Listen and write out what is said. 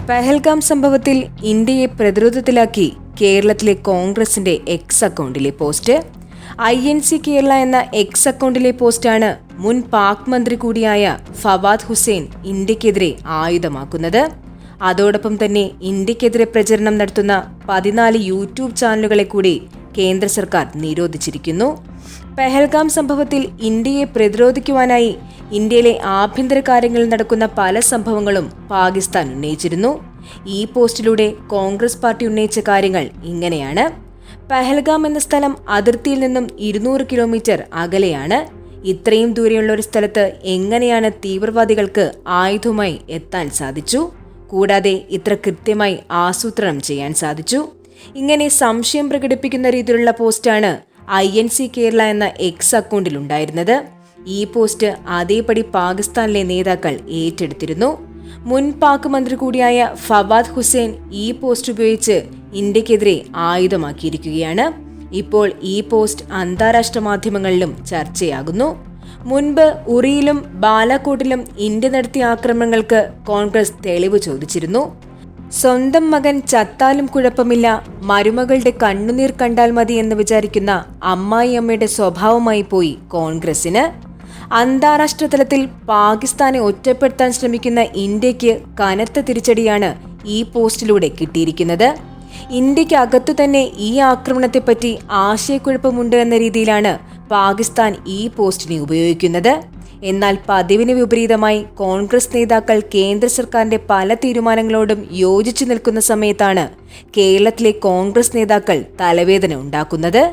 പഹൽഗാം സംഭവത്തിൽ ഇന്ത്യയെ പ്രതിരോധത്തിലാക്കി കേരളത്തിലെ കോൺഗ്രസിന്റെ എക്സ് അക്കൗണ്ടിലെ പോസ്റ്റ്. INC കേരള എന്ന എക്സ് അക്കൗണ്ടിലെ പോസ്റ്റാണ് മുൻ പാക് മന്ത്രി കൂടിയായ ഫവാദ് ഹുസൈൻ ഇന്ത്യക്കെതിരെ ആയുധമാക്കുന്നത്. അതോടൊപ്പം തന്നെ ഇന്ത്യക്കെതിരെ പ്രചരണം നടത്തുന്ന 14 യൂട്യൂബ് ചാനലുകളെ കൂടി കേന്ദ്ര സർക്കാർ നിരോധിച്ചിരിക്കുന്നു. പഹൽഗാം സംഭവത്തിൽ ഇന്ത്യയെ പ്രതിരോധിക്കുവാനായി ഇന്ത്യയിലെ ആഭ്യന്തര കാര്യങ്ങളിൽ നടക്കുന്ന പല സംഭവങ്ങളും പാകിസ്ഥാൻ ഉന്നയിച്ചിരുന്നു. ഈ പോസ്റ്റിലൂടെ കോൺഗ്രസ് പാർട്ടി ഉന്നയിച്ച കാര്യങ്ങൾ ഇങ്ങനെയാണ്. പഹൽഗാം എന്ന സ്ഥലം അതിർത്തിയിൽ നിന്നും 200 കിലോമീറ്റർ അകലെയാണ്. ഇത്രയും ദൂരെയുള്ള ഒരു സ്ഥലത്ത് എങ്ങനെയാണ് തീവ്രവാദികൾക്ക് ആയുധവുമായി എത്താൻ സാധിച്ചു? കൂടാതെ ഇത്ര കൃത്യമായി ആസൂത്രണം ചെയ്യാൻ സാധിച്ചു? ഇങ്ങനെ സംശയം പ്രകടിപ്പിക്കുന്ന രീതിയിലുള്ള പോസ്റ്റാണ് INC കേരള എന്ന എക്സ് അക്കൗണ്ടിൽ ഉണ്ടായിരുന്നത്. ഈ പോസ്റ്റ് അതേപടി പാകിസ്ഥാനിലെ നേതാക്കൾ ഏറ്റെടുത്തിരുന്നു. മുൻ പാക് മന്ത്രി കൂടിയായ ഫവാദ് ഹുസൈൻ ഈ പോസ്റ്റ് ഉപയോഗിച്ച് ഇന്ത്യക്കെതിരെ ആയുധമാക്കിയിരിക്കുകയാണ്. ഇപ്പോൾ ഈ പോസ്റ്റ് അന്താരാഷ്ട്ര മാധ്യമങ്ങളിലും ചർച്ചയാകുന്നു. മുൻപ് ഉറിയിലും ബാലാകോട്ടിലും ഇന്ത്യ നടത്തിയ ആക്രമണങ്ങൾക്ക് കോൺഗ്രസ് തെളിവ് ചോദിച്ചിരുന്നു. സ്വന്തം മകൻ ചത്താലും കുഴപ്പമില്ല, മരുമകളുടെ കണ്ണുനീർ കണ്ടാൽ മതി എന്ന് വിചാരിക്കുന്ന അമ്മായിയമ്മയുടെ സ്വഭാവമായി പോയി കോൺഗ്രസിന്. അന്താരാഷ്ട്ര തലത്തിൽ പാകിസ്ഥാനെ ഒറ്റപ്പെടുത്താൻ ശ്രമിക്കുന്ന ഇന്ത്യക്ക് കനത്ത തിരിച്ചടിയാണ് ഈ പോസ്റ്റിലൂടെ കിട്ടിയിരിക്കുന്നത്. ഇന്ത്യക്ക് അകത്തു തന്നെ ഈ ആക്രമണത്തെപ്പറ്റി ആശയക്കുഴപ്പമുണ്ട് എന്ന രീതിയിലാണ് പാകിസ്ഥാൻ ഈ പോസ്റ്റിനെ ഉപയോഗിക്കുന്നത്. എന്നാൽ പതിവിന് വിപരീതമായി കോൺഗ്രസ് നേതാക്കൾ കേന്ദ്ര സർക്കാരിന്റെ പല തീരുമാനങ്ങളോടും യോജിച്ചു നിൽക്കുന്ന സമയത്താണ് കേരളത്തിലെ കോൺഗ്രസ് നേതാക്കൾ തലവേദന ഉണ്ടാക്കുന്നത്.